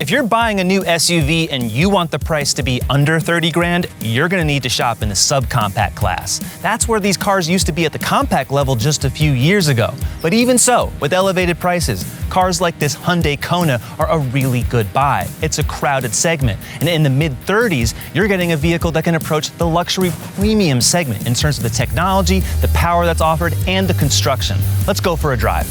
If you're buying a new SUV and you want the price to be under 30 grand, you're gonna need to shop in the subcompact class. That's where these cars used to be at the compact level just a few years ago. But even so, with elevated prices, cars like this Hyundai Kona are a really good buy. It's a crowded segment, and in the mid-30s, you're getting a vehicle that can approach the luxury premium segment in terms of the technology, the power that's offered, and the construction. Let's go for a drive.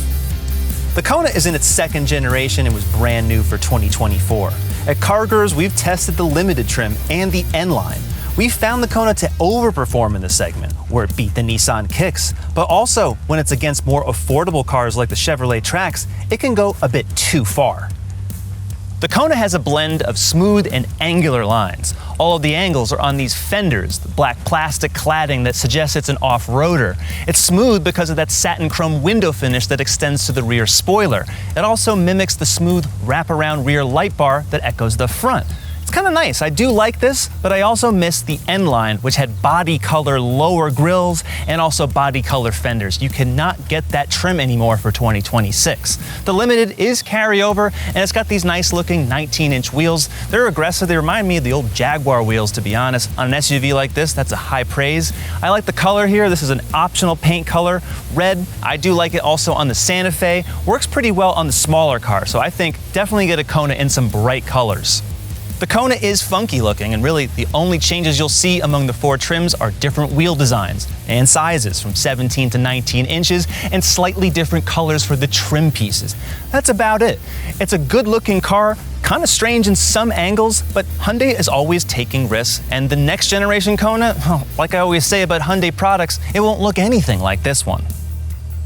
The Kona is in its second generation and was brand new for 2024. At CarGurus, we've tested the limited trim and the N-Line. We found the Kona to overperform in the segment, where it beat the Nissan Kicks, but also when it's against more affordable cars like the Chevrolet Trax, it can go a bit too far. The Kona has a blend of smooth and angular lines. All of the angles are on these fenders, the black plastic cladding that suggests it's an off-roader. It's smooth because of that satin chrome window finish that extends to the rear spoiler. It also mimics the smooth wraparound rear light bar that echoes the front. It's kind of nice. I do like this, but I also miss the N-Line, which had body color lower grills and also body color fenders. You cannot get that trim anymore for 2026. The Limited is carryover, and it's got these nice looking 19-inch wheels. They're aggressive. They remind me of the old Jaguar wheels, to be honest. On an SUV like this, that's a high praise. I like the color here. This is an optional paint color, red. I do like it also on the Santa Fe. Works pretty well on the smaller car, so I think definitely get a Kona in some bright colors. The Kona is funky looking, and really the only changes you'll see among the four trims are different wheel designs and sizes from 17 to 19 inches and slightly different colors for the trim pieces. That's about it. It's a good looking car, kind of strange in some angles, but Hyundai is always taking risks, and the next generation Kona, well, like I always say about Hyundai products, it won't look anything like this one.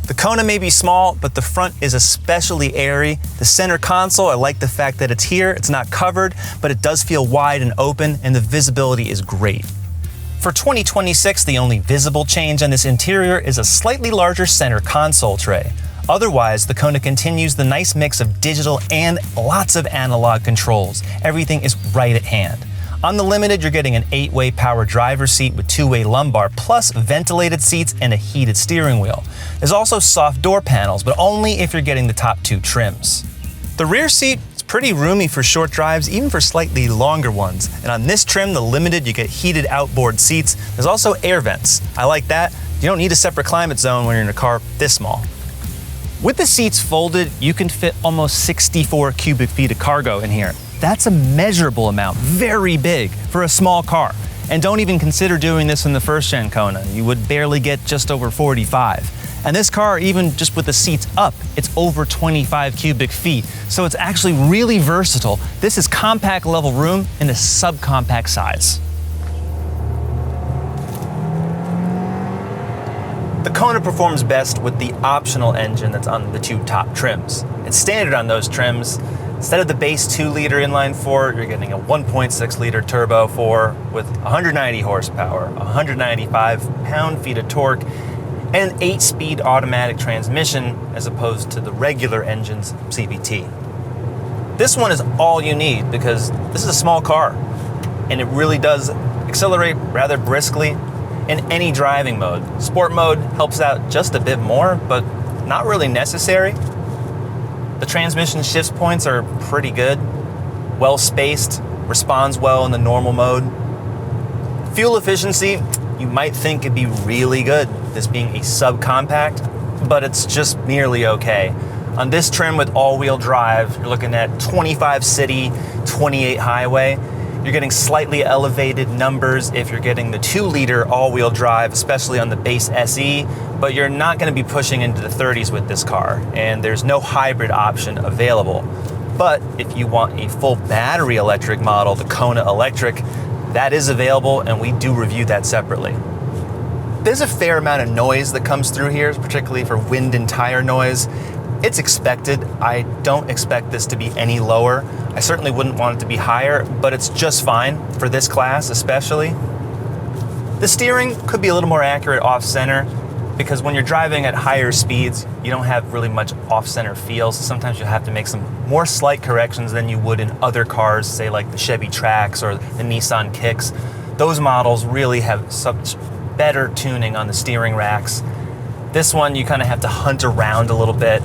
The Kona may be small, but the front is especially airy. The center console, I like the fact that it's here. It's not covered, but it does feel wide and open, and the visibility is great. For 2026, the only visible change on this interior is a slightly larger center console tray. Otherwise, the Kona continues the nice mix of digital and lots of analog controls. Everything is right at hand. On the Limited, you're getting an 8-way power driver's seat with 2-way lumbar, plus ventilated seats and a heated steering wheel. There's also soft door panels, but only if you're getting the top two trims. The rear seat is pretty roomy for short drives, even for slightly longer ones. And on this trim, the Limited, you get heated outboard seats. There's also air vents. I like that. You don't need a separate climate zone when you're in a car this small. With the seats folded, you can fit almost 64 cubic feet of cargo in here. That's a measurable amount, very big for a small car. And don't even consider doing this in the first gen Kona. You would barely get just over 45. And this car, even just with the seats up, it's over 25 cubic feet. So it's actually really versatile. This is compact level room in a subcompact size. The Kona performs best with the optional engine that's on the two top trims. It's standard on those trims. Instead of the base 2-liter inline-4, you're getting a 1.6-liter turbo 4 with 190 horsepower, 195 pound-feet of torque, and an 8-speed automatic transmission as opposed to the regular engine's CVT. This one is all you need because this is a small car, and it really does accelerate rather briskly in any driving mode. Sport mode helps out just a bit more, but not really necessary. The transmission shift points are pretty good, well spaced, responds well in the normal mode. Fuel efficiency, you might think it'd be really good, this being a subcompact, but it's just merely okay. On this trim with all-wheel drive, you're looking at 25 city, 28 highway. You're getting slightly elevated numbers if you're getting the 2-liter all-wheel drive, especially on the base SE, but you're not going to be pushing into the 30s with this car, and there's no hybrid option available. But if you want a full battery electric model, the Kona Electric, that is available, and we do review that separately. There's a fair amount of noise that comes through here, particularly for wind and tire noise. It's expected. I don't expect this to be any lower. I certainly wouldn't want it to be higher, but it's just fine for this class especially. The steering could be a little more accurate off-center because when you're driving at higher speeds, you don't have really much off-center feel, so sometimes you'll have to make some more slight corrections than you would in other cars, say like the Chevy Trax or the Nissan Kicks. Those models really have such better tuning on the steering racks. This one, you kind of have to hunt around a little bit.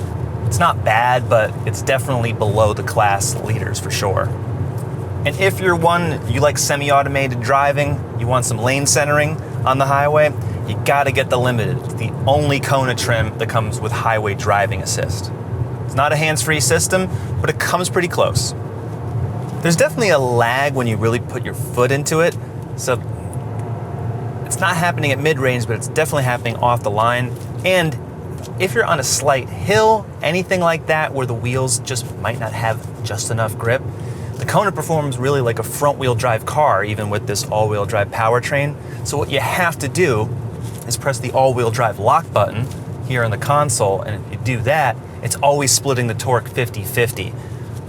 It's not bad, but it's definitely below the class leaders for sure. And if you're one, you like semi-automated driving, you want some lane centering on the highway, you gotta get the Limited. It's the only Kona trim that comes with highway driving assist. It's not a hands-free system, but it comes pretty close. There's definitely a lag when you really put your foot into it, so it's not happening at mid-range, but it's definitely happening off the line. And if you're on a slight hill, anything like that where the wheels just might not have just enough grip, the Kona performs really like a front-wheel drive car, even with this all-wheel drive powertrain. So what you have to do is press the all-wheel drive lock button here on the console, and if you do that, it's always splitting the torque 50-50.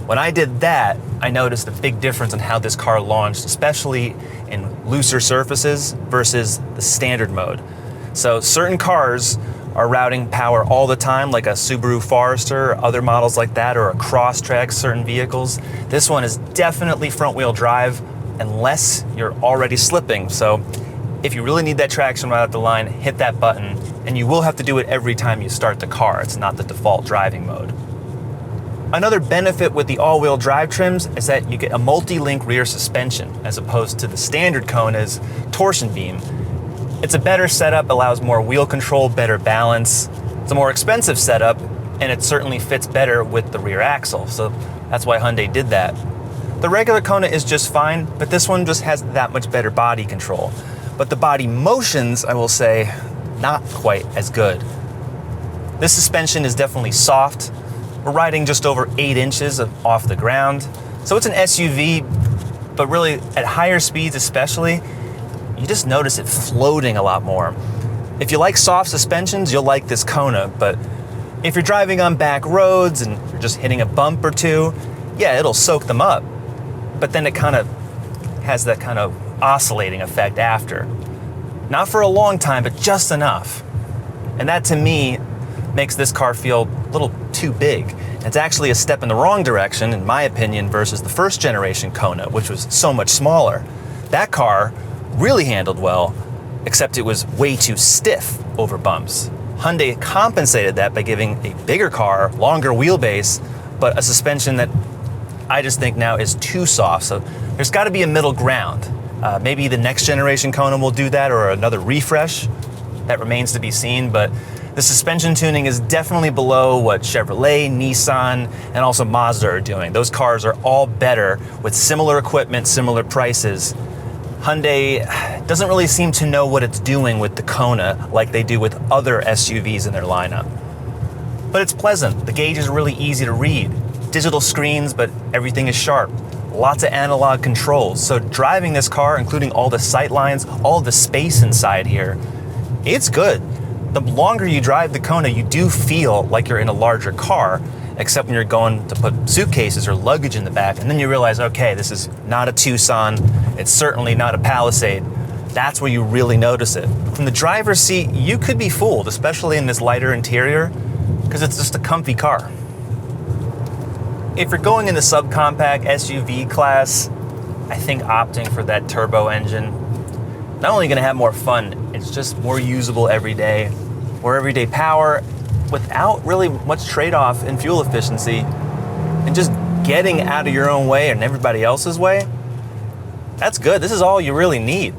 When I did that, I noticed a big difference in how this car launched, especially in looser surfaces versus the standard mode. So certain cars are routing power all the time, like a Subaru Forester or other models like that, or a Crosstrek, certain vehicles. This one is definitely front-wheel drive unless you're already slipping. So if you really need that traction right off the line, hit that button, and you will have to do it every time you start the car. It's not the default driving mode. Another benefit with the all-wheel drive trims is that you get a multi-link rear suspension as opposed to the standard Kona's torsion beam. It's a better setup, allows more wheel control, better balance. It's a more expensive setup, and it certainly fits better with the rear axle, so that's why Hyundai did that. The regular Kona is just fine, but this one just has that much better body control. But the body motions, I will say, not quite as good. This suspension is definitely soft. We're riding just over 8 inches off the ground. So it's an SUV, but really at higher speeds especially, you just notice it floating a lot more. If you like soft suspensions, you'll like this Kona, but if you're driving on back roads and you're just hitting a bump or two, yeah, it'll soak them up. But then it kind of has that kind of oscillating effect after. Not for a long time, but just enough. And that to me makes this car feel a little too big. It's actually a step in the wrong direction, in my opinion, versus the first generation Kona, which was so much smaller. That car really handled well, except it was way too stiff over bumps. Hyundai compensated that by giving a bigger car, longer wheelbase, but a suspension that I just think now is too soft. So there's got to be a middle ground. Maybe the next generation Kona will do that, or another refresh. That remains to be seen, but the suspension tuning is definitely below what Chevrolet, Nissan, and also Mazda are doing. Those cars are all better with similar equipment, similar prices. Hyundai doesn't really seem to know what it's doing with the Kona like they do with other SUVs in their lineup. But it's pleasant. The gauge is really easy to read. Digital screens, but everything is sharp. Lots of analog controls. So driving this car, including all the sight lines, all the space inside here, it's good. The longer you drive the Kona, you do feel like you're in a larger car, except when you're going to put suitcases or luggage in the back, and then you realize, okay, this is not a Tucson, it's certainly not a Palisade. That's where you really notice it. From the driver's seat, you could be fooled, especially in this lighter interior, because it's just a comfy car. If you're going in the subcompact SUV class, I think opting for that turbo engine, not only gonna have more fun, it's just more usable every day, more everyday power, without really much trade-off in fuel efficiency, and just getting out of your own way and everybody else's way. That's good. This is all you really need.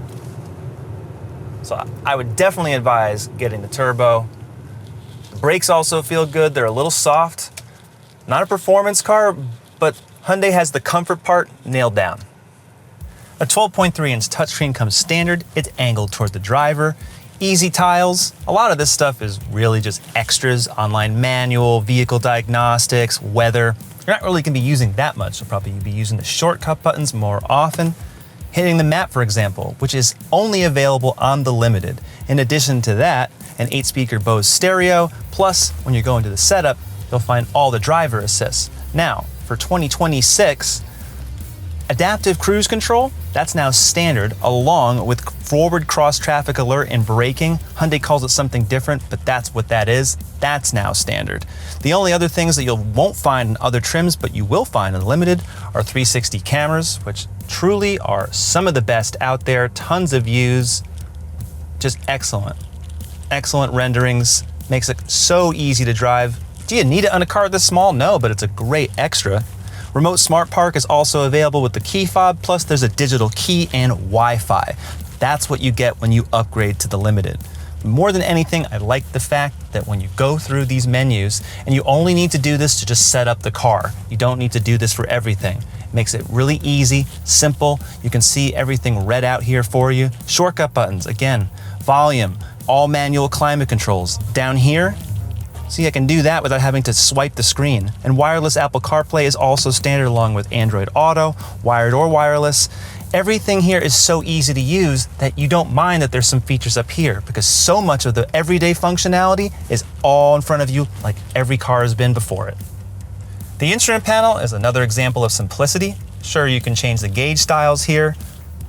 So I would definitely advise getting the turbo. The brakes also feel good. They're a little soft. Not a performance car, but Hyundai has the comfort part nailed down. A 12.3-inch touchscreen comes standard. It's angled toward the driver. Easy tiles. A lot of this stuff is really just extras, online manual, vehicle diagnostics, weather. You're not really gonna be using that much. You'll probably be using the shortcut buttons more often. Hitting the map, for example, which is only available on the Limited. In addition to that, an 8-speaker Bose stereo, plus when you go into the setup, you'll find all the driver assists. Now, for 2026, adaptive cruise control, that's now standard, along with forward cross-traffic alert and braking. Hyundai calls it something different, but that's what that is. That's now standard. The only other things that you won't find in other trims, but you will find in Limited, are 360 cameras, which truly are some of the best out there. Tons of views, just excellent. Excellent renderings, makes it so easy to drive. Do you need it on a car this small? No, but it's a great extra. Remote Smart Park is also available with the key fob, plus there's a digital key and Wi-Fi. That's what you get when you upgrade to the Limited. More than anything, I like the fact that when you go through these menus, and you only need to do this to just set up the car. You don't need to do this for everything. It makes it really easy, simple. You can see everything read out here for you. Shortcut buttons, again, volume, all manual climate controls. Down here, see, I can do that without having to swipe the screen. And wireless Apple CarPlay is also standard along with Android Auto, wired or wireless. Everything here is so easy to use that you don't mind that there's some features up here because so much of the everyday functionality is all in front of you like every car has been before it. The instrument panel is another example of simplicity. Sure, you can change the gauge styles here.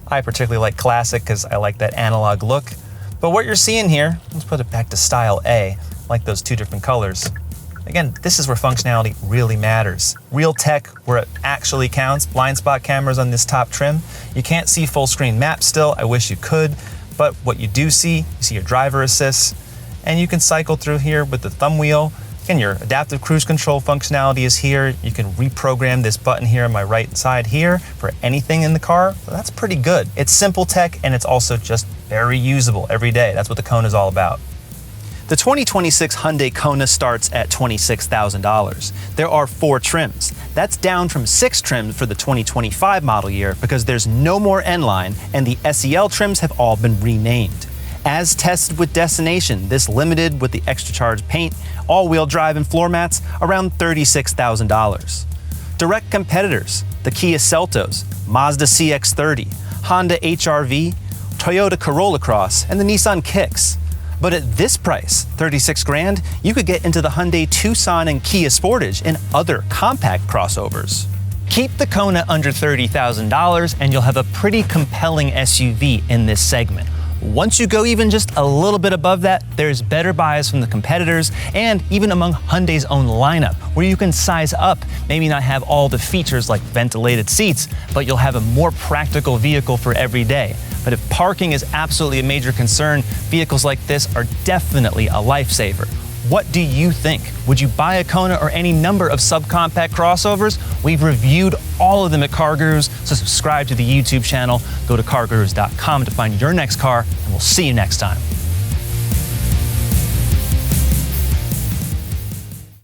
I particularly like Classic because I like that analog look. But what you're seeing here, let's put it back to Style A, like those two different colors. Again, this is where functionality really matters. Real tech where it actually counts. Blind spot cameras on this top trim. You can't see full screen maps still. I wish you could. But what you do see, you see your driver assist. And you can cycle through here with the thumb wheel. Again, your adaptive cruise control functionality is here. You can reprogram this button here on my right side here for anything in the car. So that's pretty good. It's simple tech and it's also just very usable every day. That's what the Kona is all about. The 2026 Hyundai Kona starts at $26,000. There are 4 trims. That's down from 6 trims for the 2025 model year because there's no more N-Line and the SEL trims have all been renamed. As tested with Destination, this Limited with the extra charge paint, all-wheel drive and floor mats, around $36,000. Direct competitors, the Kia Seltos, Mazda CX-30, Honda HR-V, Toyota Corolla Cross, and the Nissan Kicks. But at this price, $36,000, you could get into the Hyundai Tucson and Kia Sportage and other compact crossovers. Keep the Kona under $30,000 and you'll have a pretty compelling SUV in this segment. Once you go even just a little bit above that, there's better buys from the competitors and even among Hyundai's own lineup, where you can size up, maybe not have all the features like ventilated seats, but you'll have a more practical vehicle for every day. But if parking is absolutely a major concern, vehicles like this are definitely a lifesaver. What do you think? Would you buy a Kona or any number of subcompact crossovers? We've reviewed all of them at CarGurus, so subscribe to the YouTube channel, go to cargurus.com to find your next car, and we'll see you next time.